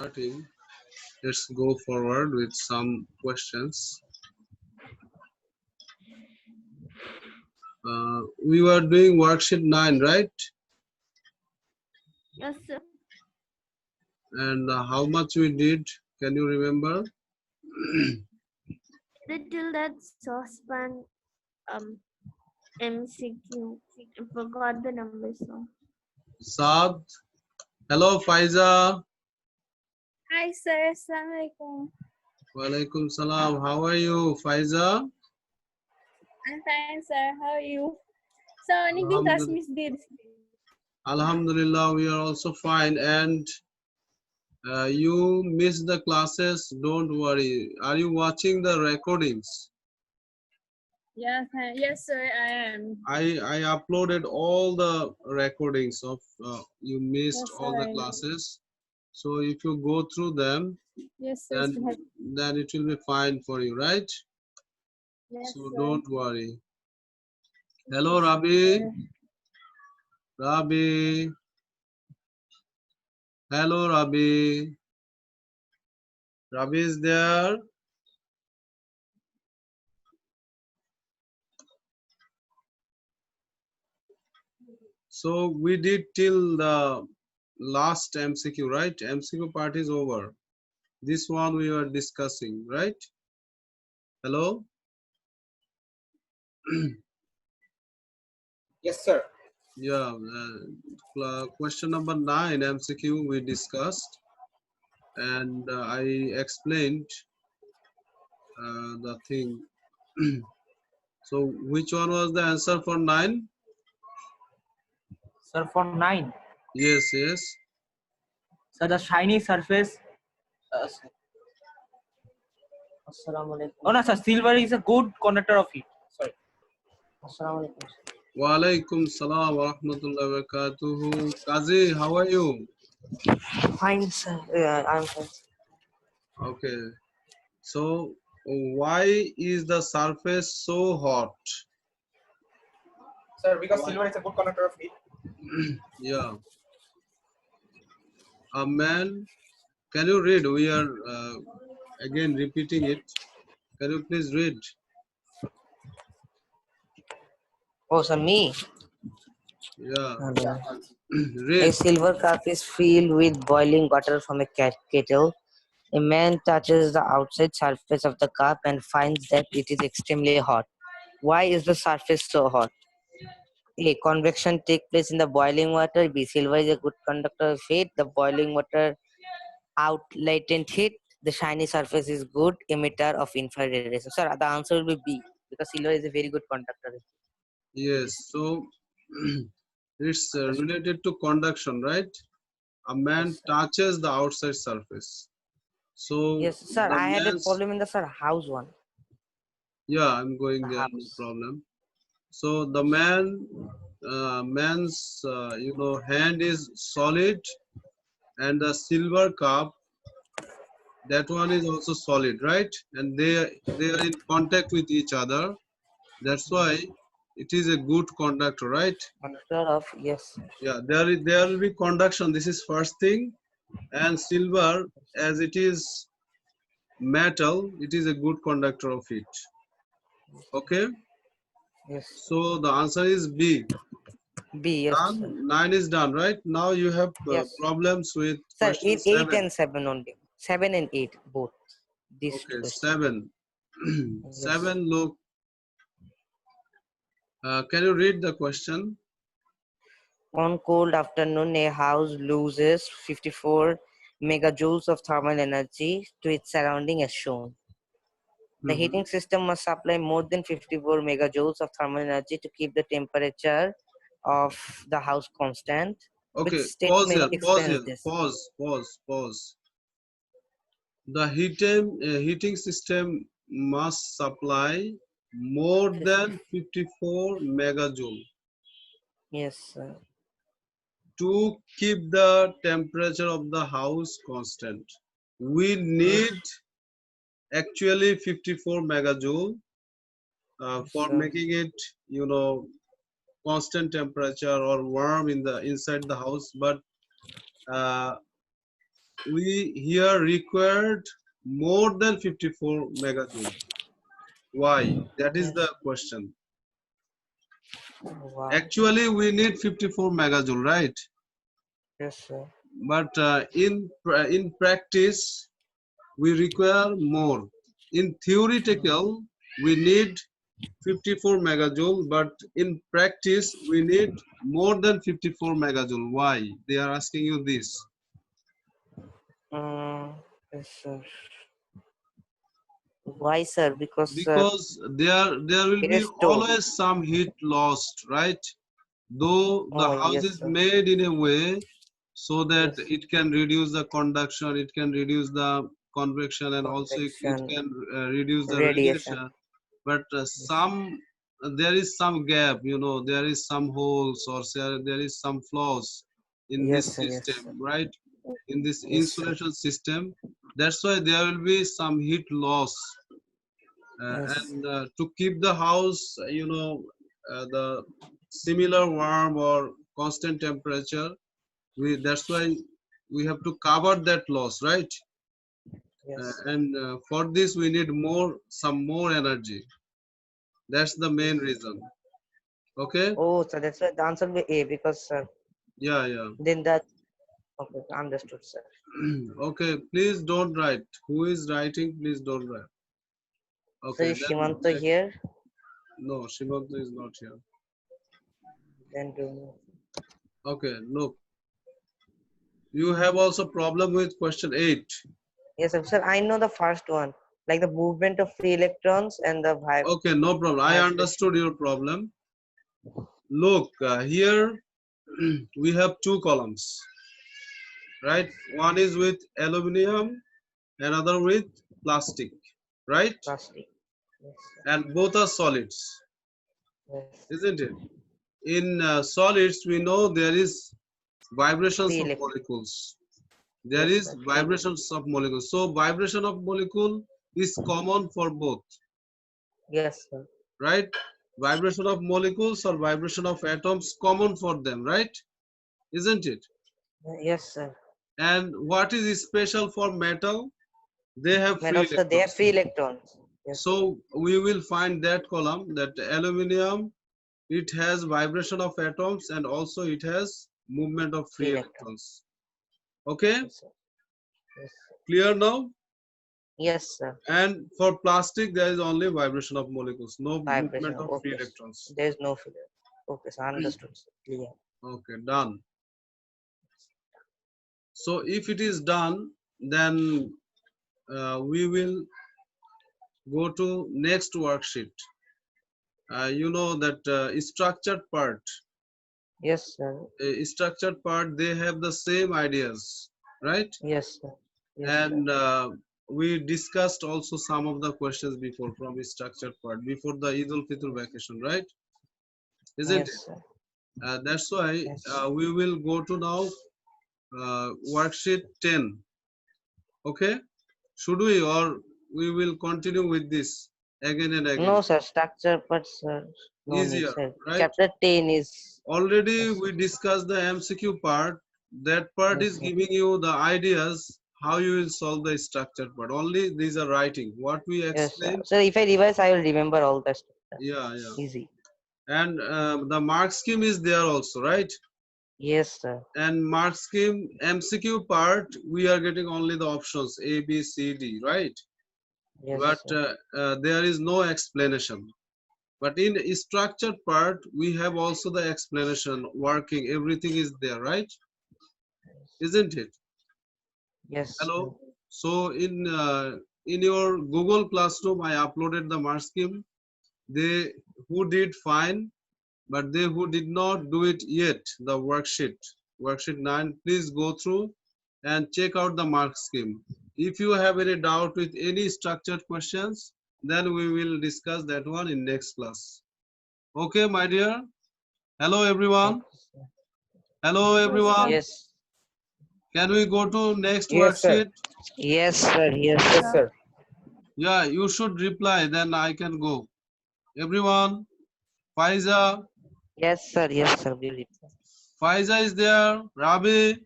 starting. Let's go forward with some questions. We were doing worksheet 9, right? Yes, sir. And how much we did? Can you remember? Till that saucepan MCQ. I forgot the numbers now. Saad. Hello, Faiza. Hi, sir. Assalamualaikum. Walaikum salam. How are you, Faiza? I'm fine, sir. How are you? So, anything class miss did? Alhamdulillah, we are also fine. And you missed the classes. Don't worry. Are you watching the recordings? Yes, yes, sir. I am. I uploaded all the recordings of you missed Yes, all the sir. classes. So if you go through them, Yes, sir. then it will be fine for you, right? Yes, So sir. don't worry. Hello, Rabi. Rabi. Hello, Rabi. Rabi is there. So we did till the last MCQ, right? MCQ part is over. This one we were discussing, right? Hello? Yes, sir. Yeah, question number 9 MCQ we discussed, and I explained the thing. So which one was the answer for 9? Sir, for 9. Yes, yes. So the shiny surface. Assalamualaikum. Oh no, sir. Silver is a good conductor of heat. Sorry. Assalamualaikum. Wa alaikum salam wa rahmatullahi wa barakatuhu. Kazi, how are you? Fine, sir. Yeah, I'm fine. Okay. So why is the surface so hot? Sir, because silver is a good conductor of heat. Yeah. A man, can you read? We are again repeating it. Can you please read? Oh, sir, me. Yeah. A Read. silver cup is filled with boiling water from a kettle. A man touches the outside surface of the cup and finds that it is extremely hot. Why is the surface so hot? A. Convection takes place in the boiling water. B. Silver is a good conductor of heat. The boiling water out latent heat. The shiny surface is good emitter of infrared radiation. Sir, the answer will be B, because silver is a very good conductor. Yes. So it's related to conduction, right? A man Yes, sir. touches the outside surface. So Yes, sir. the I had a man's, problem in the house one. yeah, I'm going The there, no house. problem. So the man's hand is solid, and the silver cup, that one is also solid, right? And they are in contact with each other. That's why it is a good conductor, right? Conductor of, yes. Yeah, there will be conduction. This is first thing. And silver, as it is metal, it is a good conductor of heat. Okay. Yes. So the answer is B. B, yes, sir. Done. 9 is done, right? Now you have Yes. problems with Sir, question 8 7. and 7 only. 7 and 8, both. These two Okay, questions. 7. Yes. 7, look. Can you read the question? On cold afternoon, a house loses 54 megajoules of thermal energy to its surrounding as shown. The heating system must supply more than 54 megajoules of thermal energy to keep the temperature of the house constant. Which Okay, pause statement here, pause explains here, this? pause. The heating system must supply more than 54 megajoule Yes, sir. to keep the temperature of the house constant. We need actually 54 megajoule for Sir. making it, constant temperature or warm inside the house. But we here required more than 54 megajoule. Why? That is the Yes. question. Wow. Actually, we need 54 megajoule, right? Yes, sir. But in practice, we require more. In theoretical, we need 54 megajoule, but in practice, we need more than 54 megajoule. Why? They are asking you this. Yes, sir. Why, sir? Because Because there will it be is stored. always some heat lost, right? Though the Oh, house yes, is sir. made in a way so that Yes. it can reduce the conduction, it can reduce the convection, and also it Convection, can reduce the radiation. radiation. But Yes. there is some gap, there is some holes, or there is some flaws in Yes, this sir. Yes, system, sir. right? In this Yes, sir. insulation system. That's why there will be some heat loss. Yes. And to keep the house, the similar warm or constant temperature, that's why we have to cover that loss, right? Yes, sir. And for this we need some more energy. That's the Yes. main reason. Okay. Oh, so that's why the answer will be A because Yeah, yeah. then that. Okay, understood, sir. Okay, please don't write. Who is writing, please don't write. So Okay, is then Shimanto here? no, Shimanta is not here. Then do. Okay, look, you have also problem with question 8. Yes, sir. I know the first one, like the movement of free electrons and the Okay, no problem. I vibration. understood your problem. Look, here we have two columns, right? One is with aluminum, another with plastic, right? Plastic. Yes, sir. And both are solids, Yes. isn't it? In solids, we know there is vibrations Free of electron. molecules. There Yes, is sir. Free. vibrations of molecules. So vibration of molecule is common for both, Yes, sir. right? Vibration of molecules or vibration of atoms common for them, right? Isn't it? Yes, sir. And what is special for metal? They have And free also they have electrons. free electrons. Yes, sir. So we will find that column, that aluminum, it has vibration of atoms and also it has movement of Free free electron. electrons. Okay, Yes, sir. Yes, sir. clear now? Yes, sir. And for plastic, there is only vibration of molecules, no Vibration. movement of free Okay, sir. electrons. There is no free. Okay, sir. Understood, sir. Clear. Okay, done. So if it is done, then we will go to next worksheet. You know that structured part, Yes, sir. they have the same ideas, right? Yes, sir. Yes, sir. And we discussed also some of the questions before from structured part before the Eid al-Fitr vacation, right? Isn't it? Yes, sir. That's why Yes. we will go to now worksheet 10. Okay, should we, or we will continue with this again and again? No, sir. Structure, but sir, no need, Easier, sir. right? Chapter 10 is. Already Yes, sir. we discussed the MCQ part. That part Yes, is sir. giving you the ideas how you will solve the structured part. Only these are writing. What we Yes, sir. explained, So if I revise, I will remember all the stuff. yeah, yeah. Easy. And the mark scheme is there also, right? Yes, sir. And mark scheme MCQ part, we are getting only the options A, B, C, D, right? Yes, But sir. there is no explanation. But in structured part, we have also the explanation, working, everything is there, right? Isn't it? Yes, sir. Hello. So in your Google Classroom, I uploaded the mark scheme. They who did fine, but they who did not do it yet, the worksheet 9, please go through and check out the mark scheme. If you have any doubt with any structured questions, then we will discuss that one in next class. Okay, my dear. Hello, everyone. Okay, sir. Hello, Yes, sir. everyone. Yes. Can we go to next Yes, sir. worksheet? Yes, sir. Yes, Yes, yes, sir. sir. Yeah, you should reply, then I can go. Everyone, Faiza, Yes, sir. Yes, sir. Will reply. Faiza is there. Rabi,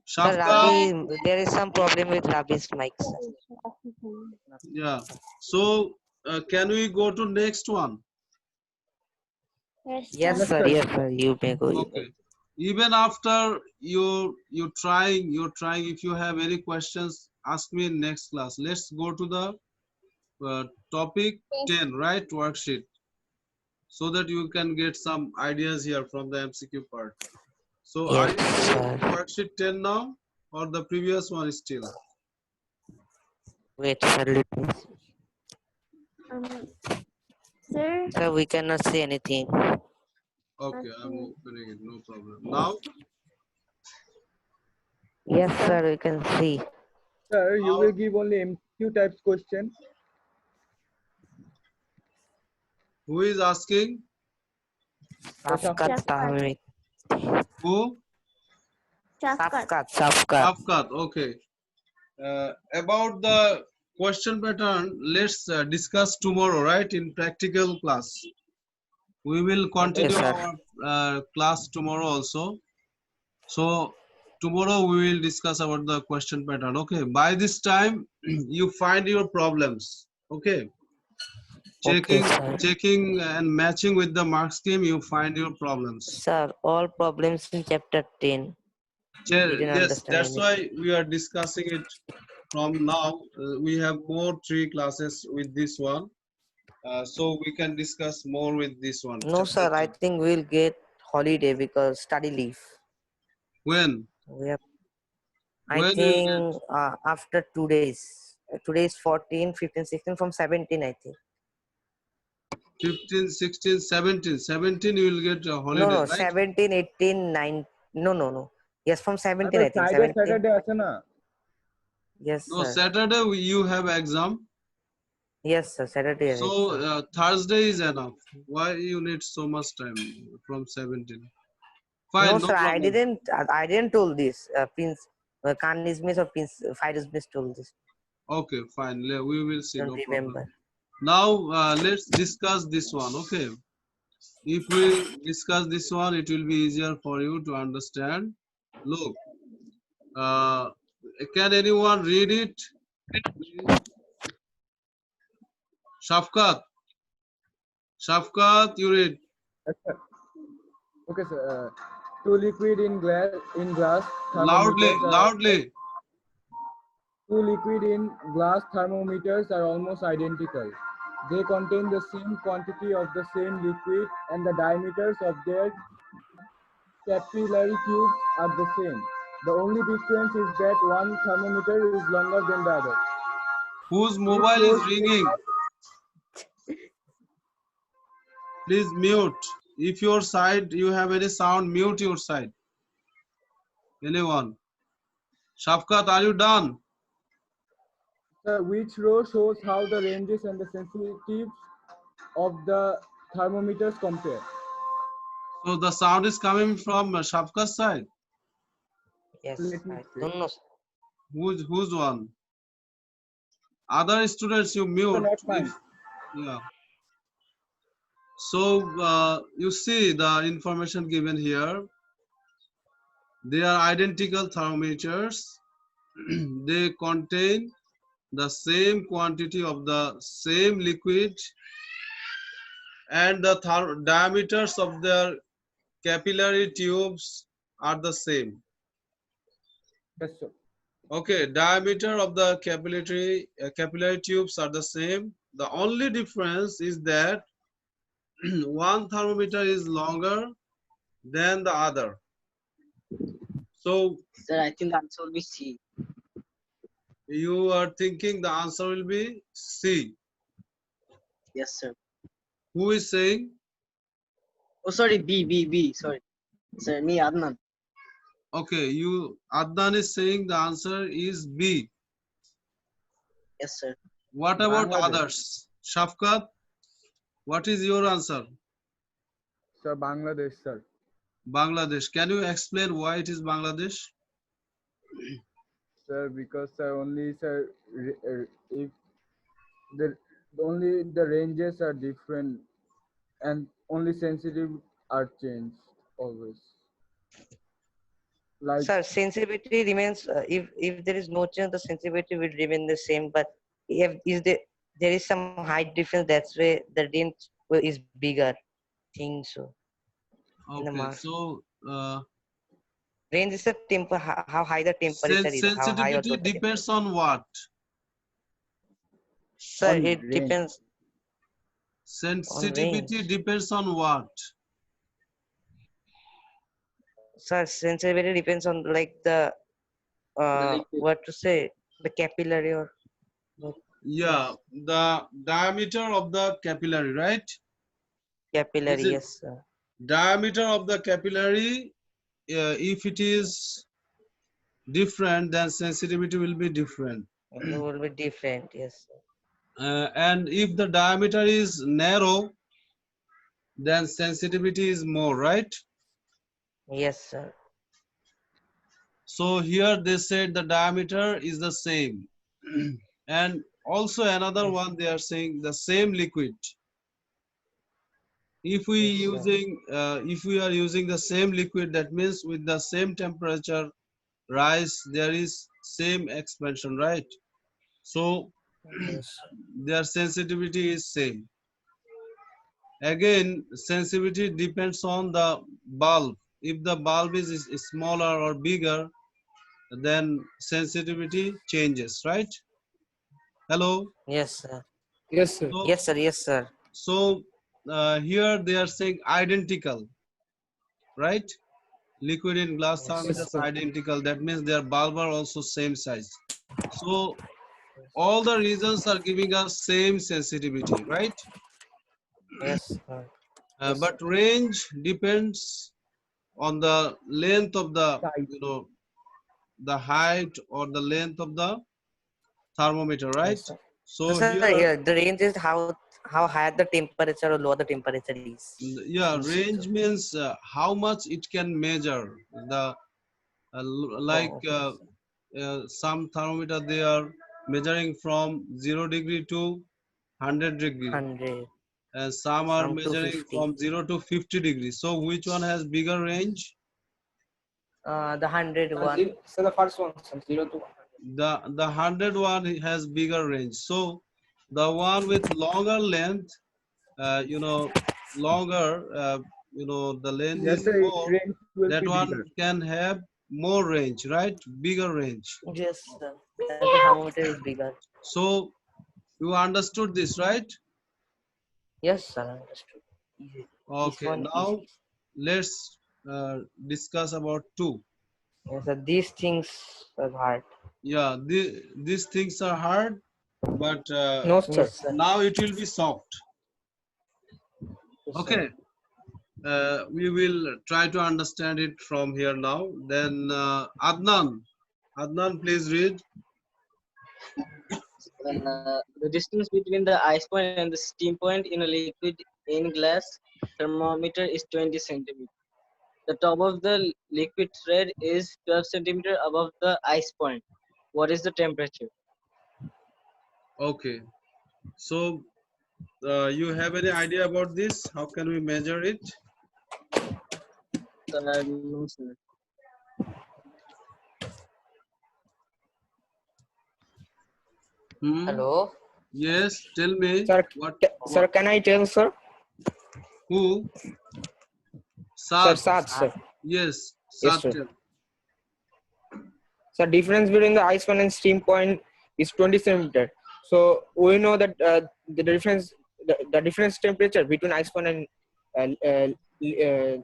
Sir, Shafkat, Ravi, there is some problem with Ravi's mic, sir. yeah. So can we go to next one? Yes, Yes, sir. Yes, sir. sir. Yes, sir. You may go. You may. Okay. Even after you're trying, if you have any questions, ask me in next class. Let's go to the topic Yes. 10, right? Worksheet. So that you can get some ideas here from the MCQ part. So are Yes, you going to sir. worksheet 10 now or the previous one is still? Wait, sir. Let me see. Um, sir. Sir, we cannot see anything. Okay, I'm Okay. opening it, no problem. Now, Yes, Sir. sir. We can see. Sir, you now will give only MQ types question. who is asking? Safkat Shafkat. Tahmid. Who? Shafkat. Safkat. Afkat, okay. About the question pattern, let's discuss tomorrow, right? In practical class. We will Okay, continue sir. our class tomorrow also. So tomorrow we will discuss about the question pattern. Okay. By this time, you find your problems. Okay. Okay, Checking, sir. checking and matching with the mark scheme, you find your problems. Sir, all problems in chapter 10. Didn't Yes, understand that's anything. why we are discussing it from now. We have more 3 classes with this one. So we can discuss more with this one. No, Chapter sir. I 10. think we'll get holiday because study leave. When? We have, I When you will get think after 2 days. Today is 14, 15, 16 from 17, I think. 15, 16, 17. 17 you will get a No, holiday, no, right? 17, 18, 9. No, no, no. Yes, from 17, Sir, I think. Friday, 17. Saturday আছে না? Yes, No, sir. Saturday you have exam. Yes, sir. Saturday is So exam. Thursday is enough. Why you need so much time from 17? No, Fine, no sir. I problem. didn't. I didn't told this. Prince Khan Ismis or Prince Fired Ismis told this. Okay, fine. We will see, Don't no problem. remember. Now let's discuss this one. Okay. If we discuss this one, it will be easier for you to understand. Look, uh, can anyone read it? Please? Shafkat, Shafkat, you read. Yes, sir. Okay, sir. Two liquid in glass Loudly, thermometers are loudly. two liquid in glass thermometers are almost identical. They contain the same quantity of the same liquid, and the diameters of their capillary tubes are the same. The only difference is that one thermometer is longer than the other. Whose Which mobile rose is ringing? Please mute. If your side you have any sound, mute your side. Anyone? Shafkat, are you done? which row shows how the ranges and the sensitivities of the thermometers compare? So the sound is coming from Shafkat's side. Yes, Let me I check. don't know. Who's one? Other students you So mute. not If fine. yeah. So you see the information given here. They are identical thermometers. They contain the same quantity of the same liquid and the diameters of their capillary tubes are the same. Yes, sir. Okay, diameter of the capillary tubes are the same. The only difference is that one thermometer is longer than the other. So Sir, I think the answer will be C. you are thinking the answer will be C. Yes, sir. Who is saying? Oh, sorry, B. Sorry. Sir, me, Adnan. Okay, Adnan is saying the answer is B. Yes, sir. What about Bangladesh. others? Shafkat, what is your answer? Sir, Bangladesh, sir. Bangladesh. Can you explain why it is Bangladesh? Sir, because sir, only sir, if the only the ranges are different and only sensitive are changed always. Like Sir, sensitivity remains, if there is no change, the sensitivity will remain the same. But if there is some height difference, that's why the range is bigger. Think so. In the Okay, Mars, so range is the how high the temperature is, how high or low sensitivity the temperature. depends on what? Sir, on it range. depends on Sensitivity range. depends on what? Sir, sensitivity depends on like the The liquid. what to say, the capillary or what? Yeah, Yes, the diameter of the capillary, right? Is capillary. it Yes, sir. diameter of the capillary? If it is different, then sensitivity will be different. It will be different. Yes, sir. And if the diameter is narrow, then sensitivity is more, right? Yes, sir. So here they said the diameter is the same. And also another Yes, one, they are saying the same liquid. yes, sir. If we are using the same liquid, that means with the same temperature rise, there is same expansion, right? So Yes. their sensitivity is same. Again, sensitivity depends on the bulb. If the bulb is smaller or bigger, then sensitivity changes, right? Hello. Yes, sir. Yes, sir. So, Yes, sir. Yes, sir. here they are saying identical, right? Liquid in glass Yes, Yes, sir. thermometers sir. identical. That means their bulb are also same size. So Yes, all the regions are giving us same sensitivity, right? yes, sir. Yes, sir. But range depends on the length of the, Side. the height or the length of the thermometer, Yes, right? sir. So, So sir, here, yeah, the range is how high the temperature or low the temperature is. yeah, Think so. range means how much it can measure. The like Oh, okay. some thermometer they are measuring from 0 degree to 100 degree, 100, and some are some measuring 250. from 0 to 50 degrees. So which one has bigger range? The 101. So the first one, sir, 0 to 100. The 100 one has bigger range. So the one with longer length, longer, the length Yes, is sir. Its more. range will be That bigger. one can have more range, right? Bigger range. Yes, sir. As the thermometer is bigger. So you understood this, right? Yes, sir. Understood. Easy. This Okay, one now easy. let's discuss about two. Yes, sir. These things are hard. Yeah, these things are hard, but No, sir. Yes, sir. now it will be soft. Yes, sir. Okay, we will try to understand it from here now. Then Adnan, please read. The distance between the ice point and the steam point in a liquid in glass thermometer is 20 centimeters. The top of the liquid thread is 12 centimeters above the ice point. What is the temperature? Okay, so you have any idea about this? How can we measure it? No, sir. Hmm. Hello. Yes, tell me Sir, what sir, can I tell, sir? who? Sir, Sad. Sat, Sat. sir. Yes, Yes, Sad sir. tell. So difference between the ice point and steam point is 20 centimeter. So we know that the difference temperature between ice point uh, uh,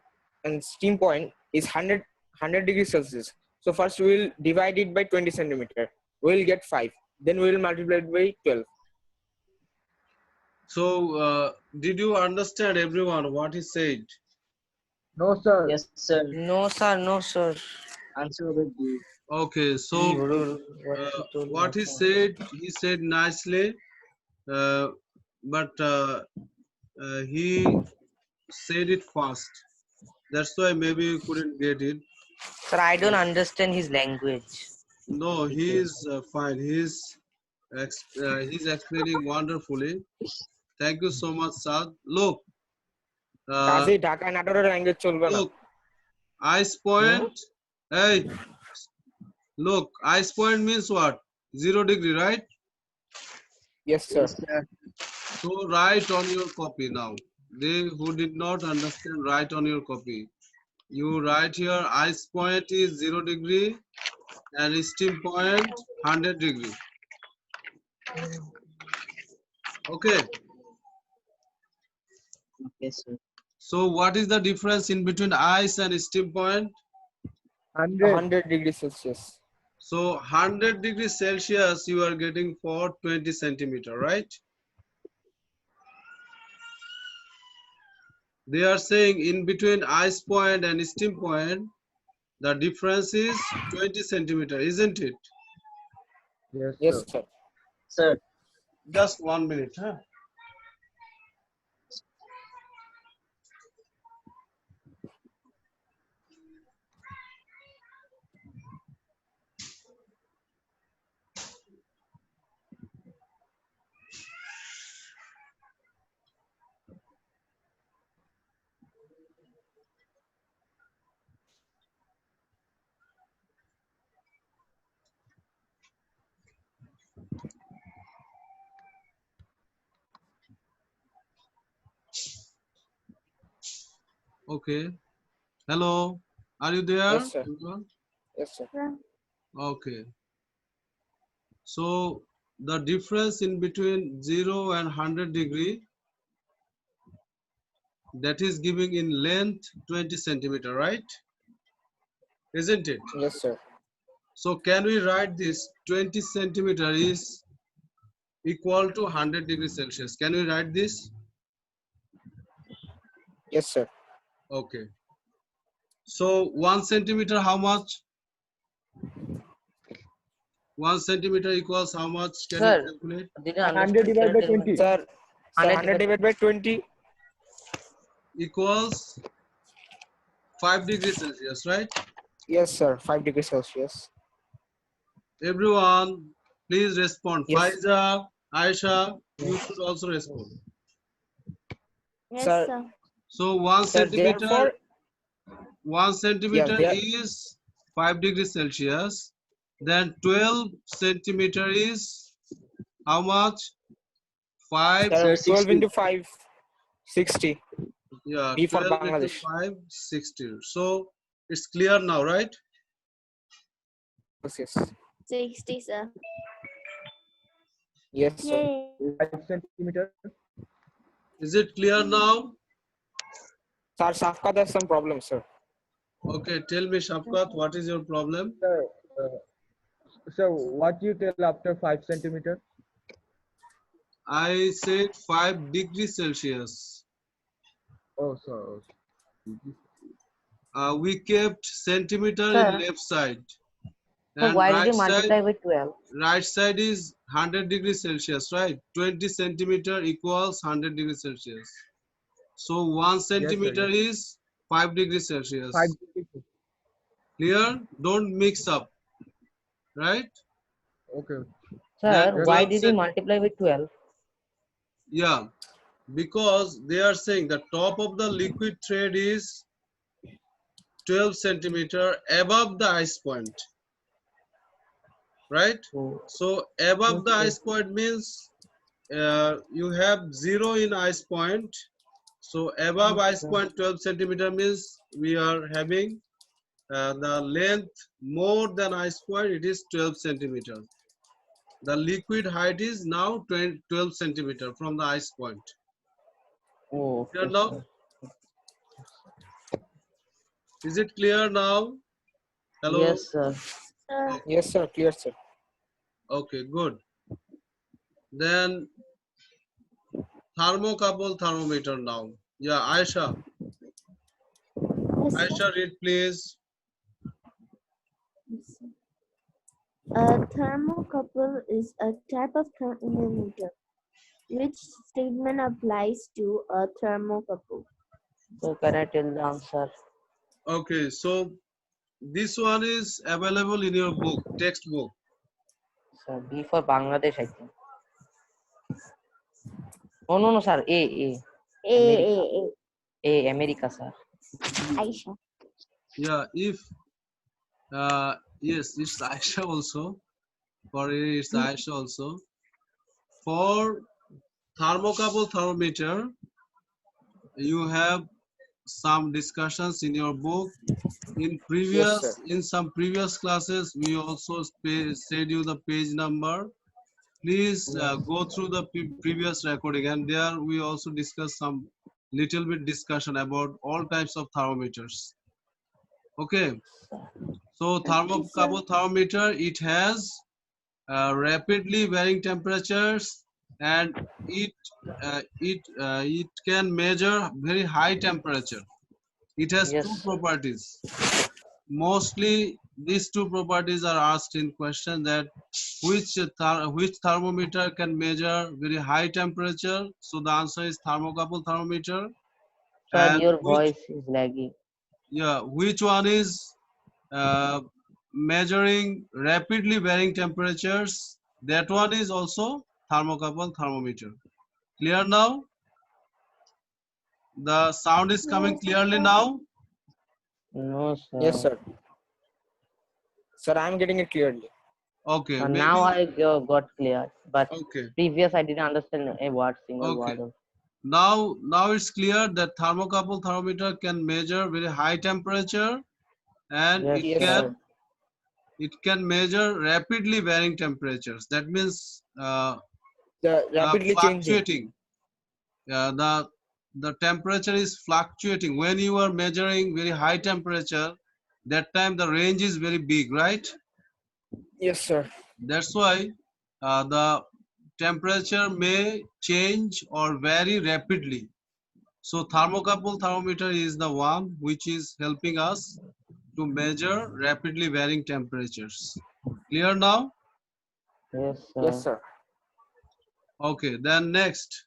and steam point is 100 degrees Celsius. So first we will divide it by 20 centimeter. We will get 5. Then we will multiply it by 12. So did you understand everyone what he said? No, sir. Yes, sir. No, sir. No, sir. Answer will be Okay, He so will what he told what nothing. he said nicely, uh, but he said it fast. That's why maybe you couldn't get it. Sir, I don't Uh, understand his language. no, What he he told. is fine. He's explaining wonderfully. Thank you so much, Saad. Uh, কাজে ঢাকা নাটোরের language চলবে না look, ice Hmm? point. Hey, look, ice point means what? 0 degree, right? Yes, sir. So write on your copy now. They who did not understand, write on your copy. You write here ice point is 0 degree and steam point 100 degree. Okay. Okay, sir. So what is the difference in between ice and steam point? 100 degrees Celsius. So 100 degrees Celsius you are getting for 20 centimeter, right? They are saying in between ice point and steam point, the difference is 20 centimeter, isn't it? Yes, Yes, sir. sir. Sir, Just 1 minute, huh? Okay. Hello. Are you there? Yes, sir. Everyone? Yes, sir. Yeah. Okay. So the difference in between 0 and 100 degree, that is giving in length 20 centimeter, right? Isn't it? Yes, sir. So can we write this 20 centimeter is equal to 100 degrees Celsius? Can we write this? Yes, sir. Okay. So 1 centimeter how much? 1 centimeter equals how much? Can you Sir, calculate? didn't 100 understand. divided by 20. Sir, Sir, 100 100 divided by 20. Equals 5 degrees Celsius, right? Yes, sir. 5 degrees Celsius. Everyone, please respond. Yes. Faiza, Aisha, you should also respond. Yes, Sir, sir. So 1 sir, centimeter, therefore, 1 centimeter there. is 5 degrees Celsius. Then 12 centimeter is how much? 5, Sir, sir, 12 60. into 5, 60. yeah, B for 12 into Bangladesh. 5, 60. So it's clear now, right? Yes, yes. 60, sir. Yes, sir. Yay. 5 centimeter. Is it clear now? Sir, Safka, there's some problem, sir. Okay, tell me, Shafqat, what is your problem? Sir, sir, what you tell after 5 centimeter? I said 5 degrees Celsius. Oh, sir. We kept centimeter in Sir, left side so and why did you multiply with 12? right side is 100 degrees Celsius, right? 20 centimeter equals 100 degrees Celsius. So 1 Yes, sir. centimeter Yes. is 5 degrees 5 Celsius. degrees. Clear? Don't mix up, right? Okay. Sir, Then Yes, why 12 did you multiply with 12? yeah, because they are saying the top of the liquid thread is 12 centimeter above the ice point, right? Oh, So above the okay. ice point means you have 0 in ice point. So above ice Okay. point 12 centimeter means we are having the length more than ice point, it is 12 centimeter. The liquid height is now 12 centimeter from the ice point. Oh, Clear okay, now? sir. Is it clear now? Hello? Yes, sir. Sir. Yes, sir. Clear, sir. Okay, good. Then thermocouple thermometer now. Yeah, Aisha. Yes, sir. Aisha, read please. A thermocouple is a type of thermometer. Which statement applies to a thermocouple? So can I tell the answer? Okay, so this one is available in your book, textbook. Sir, B for Bangladesh, I think. Oh, no, no, sir. A. America. A. America, sir. Aisha. Yeah, if Yes, it's Aisha also. For A, it's Aisha also. For thermocouple thermometer, you have some discussions in your book. Yes, sir. In some previous classes, we also said you the page number. Please go through the previous recording, and there we also discuss some little bit discussion about all types of thermometers. Okay, so thermocouple thermometer, it has rapidly varying temperatures, and it can measure very high temperature. It has two Yes, sir. properties. Mostly these two properties are asked in question, that which thermometer can measure very high temperature. So the answer is thermocouple thermometer. Sir, And your voice is lagging. which one is uh, measuring rapidly varying temperatures, that one is also thermocouple thermometer. Clear now? The sound is coming clearly now? No, Yes, sir. sir. Sir, I'm getting it clearly. Okay, Now maybe. I got clear, but Okay, previous I didn't understand a word, single okay. word. of- Now it's clear that thermocouple thermometer can measure very high temperature, and Yes, Yes, sir. sir. it can measure rapidly varying temperatures. That means The rapidly changing. fluctuating. The temperature is fluctuating. When you are measuring very high temperature, that time the range is very big, right? Yes, sir. That's why the temperature may change or vary rapidly. So thermocouple thermometer is the one which is helping us to measure rapidly varying temperatures. Clear now? Yes, Yes, sir. sir. Okay, then next,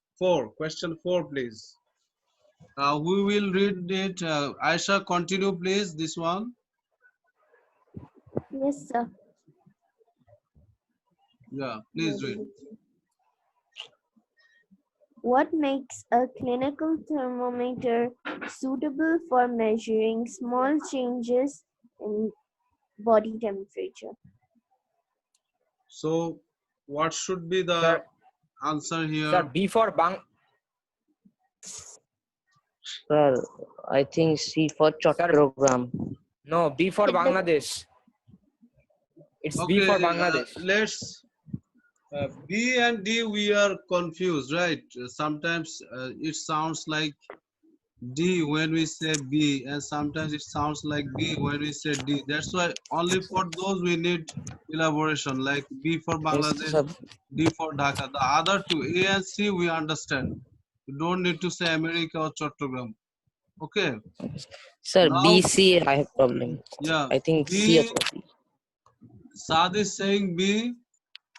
question 4, please. We will read it. Aisha, continue, please, this one. Yes, sir. Yeah, please read. What makes a clinical thermometer suitable for measuring small changes in body temperature? So, what should be the Sir, answer sir, here? before Sir, I think C for sir, Chattogram. no, B for It dep- Bangladesh. It's B Okay, for Bangladesh. let's B and D, we are confused, right? Sometimes it sounds like D when we say B, and sometimes it sounds like B when we say D. That's why only for those we need elaboration, like B for Yes, Bangladesh, sir. D for Dhaka. The other two, A and C, we understand. You don't need to say America or Chattogram. Okay. Sir, Now, B, C, I have problem. yeah, I think C B, also B. Saad is saying B,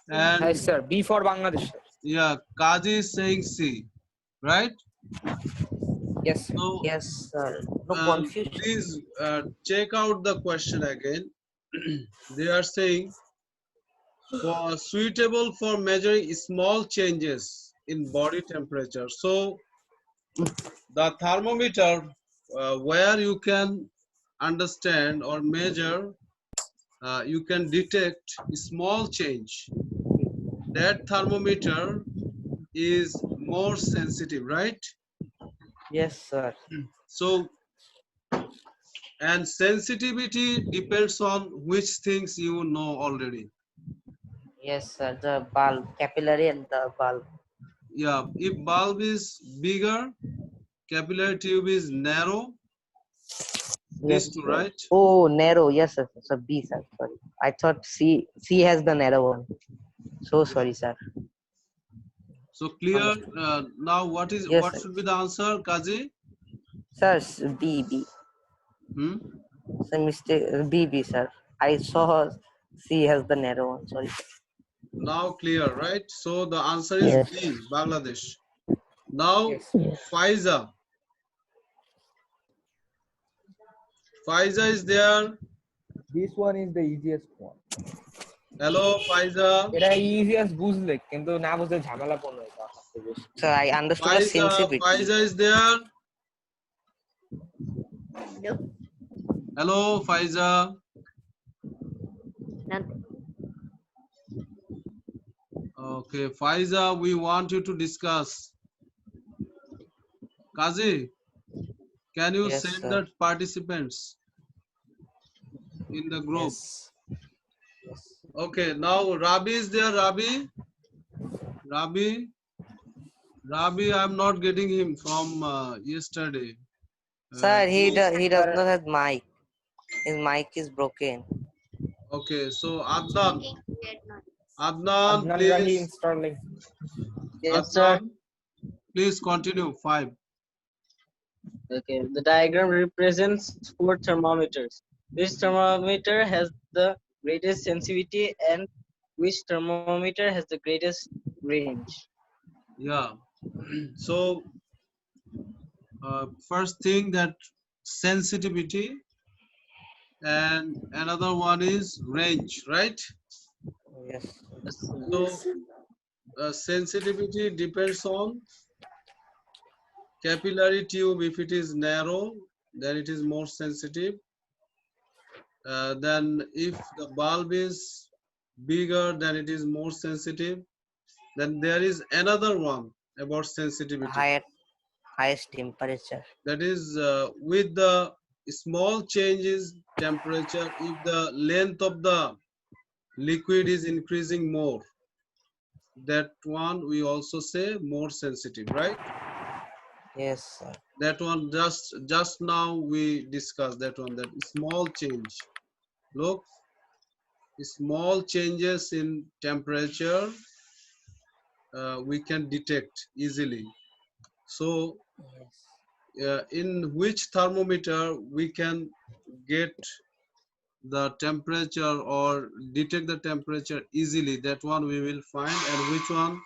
Yes, and sir. B for Bangladesh, sir. yeah, Kazi is saying C, right? Yes, sir. So Yes, sir. No confusion. please check out the question again. They are saying for suitable for measuring small changes in body temperature. So the thermometer where you can understand or measure, you can detect small change. That thermometer is more sensitive, right? Yes, sir. So, and sensitivity depends on which things you know already. Yes, sir. The bulb, capillary and the bulb. Yeah, if bulb is bigger, capillary tube is narrow, these Yes, two, sir. right? Oh, narrow. Yes, sir. So B, sir. Sorry. I thought C. C has the narrow one. So sorry, sir. So clear. Understood. Now Yes, what sir. should be the answer, Kazi? Sir, B, B. Hmm? Sir, mistake. B, B, sir. I saw C has the narrow one. Sorry. Now clear, right? So the answer is Yes. B, Bangladesh. Now Yes. Yes. Faiza. Faiza is there. This one is the easiest one. Hello, Faiza. এটা easiest বুঝলে কিন্তু না বুঝলে ঝামেলা পড়লো এটা সবচেয়ে বেশি। Sir, I understood the sensitivity. Faiza is there. No. Hello, Faiza. Nothing. Okay, Faiza, we want you to discuss. Kazi, can you Yes, send sir. the participants in the group? Yes. Yes. Okay, now Rabi is there, Rabi? Rabi? Rabi, I'm not getting him from yesterday. Sir, he does Sir, not have mic. His mic is broken. Okay, so Adnan, Adnan Rahi please. installing. Yes, sir. Adnan, please continue. 5. Okay. The diagram represents four thermometers. Which thermometer has the greatest sensitivity and which thermometer has the greatest range? Yeah. So, first thing that sensitivity and another one is range, right? Yes. Yes, sir. So, sensitivity depends on capillary tube. If it is narrow, then it is more sensitive. Then if the bulb is bigger, then it is more sensitive. Then there is another one about sensitivity. Highest temperature. That is with the small changes temperature, if the length of the liquid is increasing more, that one we also say more sensitive, right? Yes, sir. That one just now we discussed that one, that small change. Look, small changes in temperature we can detect easily. So Yes. in which thermometer we can get the temperature or detect the temperature easily, that one we will find, and which one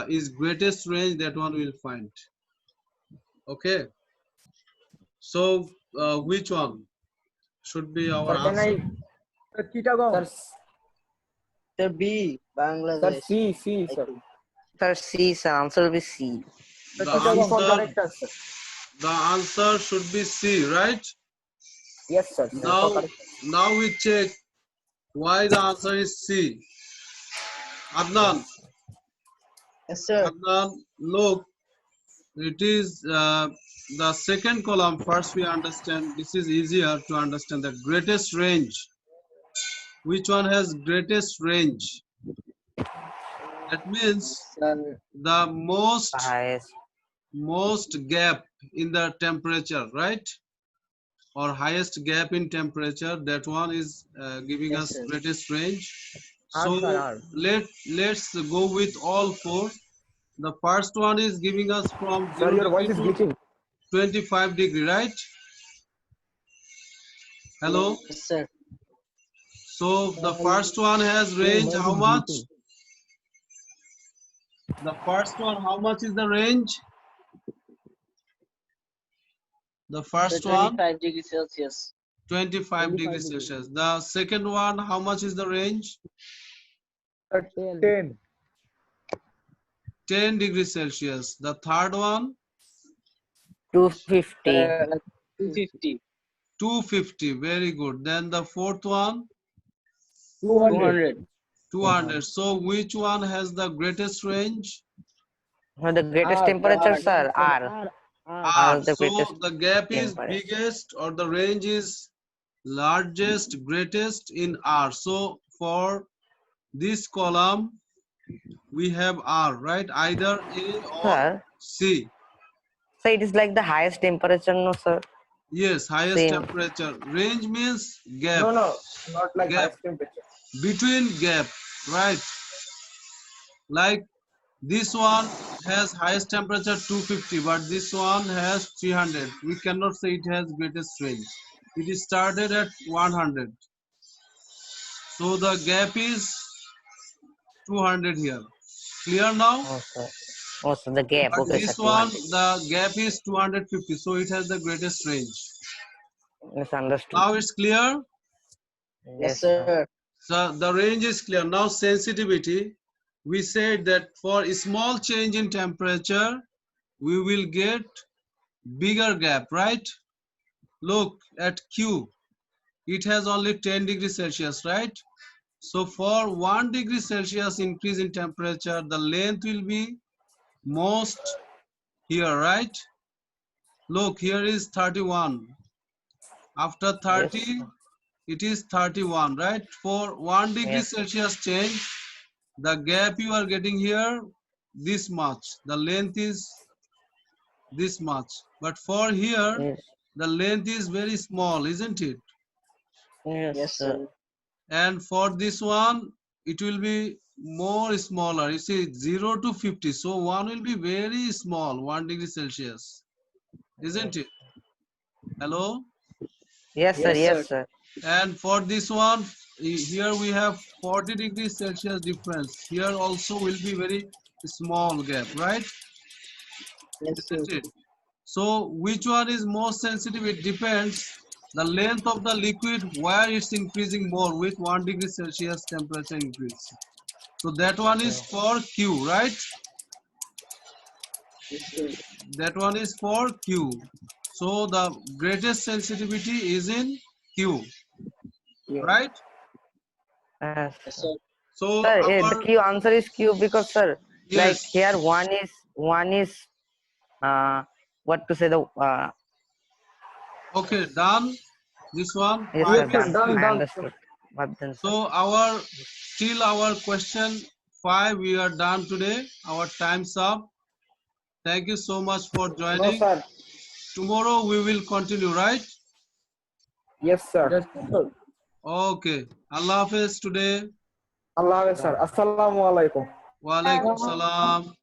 is greatest range, that one we will find. Okay, so which one should be our Sir, can answer? I? Sir, Chittagong. Sir, B, Sir, Bangladesh. C, I sir. think. Sir, C, sir. Answer will be C. Sir, the Sir, C, Chittagong for answer correct answer. the answer should be C, right? Yes, sir. For Now correct. now we check why the answer is C. Adnan, Yes. yes, sir. Adnan, look, it is the second column. First we understand, this is easier to understand, the greatest range. Which one has greatest range? That means Sir, the The highest. most gap in the temperature, right? Or highest gap in temperature, that one is giving yes, us sir. greatest range. R, So sir, R. let's go with all four. The first one is giving us from Sir, 0 your voice degree is to glitching. 25-degree, right? Hello. Yes, sir. So the first one has Your range voice how is much? glitching. The first one, how much is the range? The Sir, first one, 25 degrees Celsius. 25 25 degrees degrees. Celsius. The second one, how much is the range? Sir, 10. 10 degrees Celsius. The third one, 250. Sir, 250, 250. Very good. Then the fourth one, 200. 200. 200. So which one has the greatest range? No, the greatest R, temperature, R. sir. R. R. R R. is the greatest So the gap is temperature. biggest or the range is largest, greatest in R. So for this column, we have R, right? Either A or Sir, C. so it is like the highest temperature, no, sir? Yes, highest Same. temperature. Range means gap. No, no, not like Gap. highest temperature. Between gap, right? Like this one has highest temperature 250, but this one has 300. We cannot say it has greatest range. It is started at 100. So the gap is 200 here. Clear now? Oh, sir. Oh, so the gap. But Okay, sir. this one, 200. the gap is 250, so it has the greatest range. Misunderstood. Now it's clear. Yes, Yes, sir. sir. So the range is clear. Now sensitivity, we said that for a small change in temperature, we will get bigger gap, right? Look at Q. it has only 10 degrees Celsius, right? So for 1 degree Celsius increase in temperature, the length will be most here, right? Look, here is 31. After Yes. 30, it is 31, right? For 1 degree Yes. Celsius change, the gap you are getting here, this much. The length is this much. But for here, Yes. the length is very small, isn't it? Yes, Yes, sir. sir. And for this one, it will be more smaller. You see, 0 to 50. So 1 will be very small, 1 degree Celsius, isn't Yes. it? Hello? Yes, sir. Yes, Yes, sir. sir. And for this one, here we have 40 degrees Celsius difference. Here also will be very small gap, right? Yes, sir. Isn't it? So which one is more sensitive? It depends the length of the liquid where it's increasing more with 1 degree Celsius temperature increase. So that one is for Q, right? Yes, sir. That one is for Q. So the greatest sensitivity is in Q, Yeah. right? Yes, Yes, sir. sir. So Sir, the our, Q answer is Q because, sir, like yes, here one is what to say the okay, done. This one, yes, fine sir. Yes, sir. and Done. Done, six. I done. understood. But then, sir. So our till our question 5 we are done today. Our time's up. Thank you so much for No, joining. sir. Tomorrow we will continue, right? Yes, sir. Yes, sir. Okay. Allah Hafiz today. Allah Hafiz, sir. Done. Assalamu alaikum. Wa alaikum salam.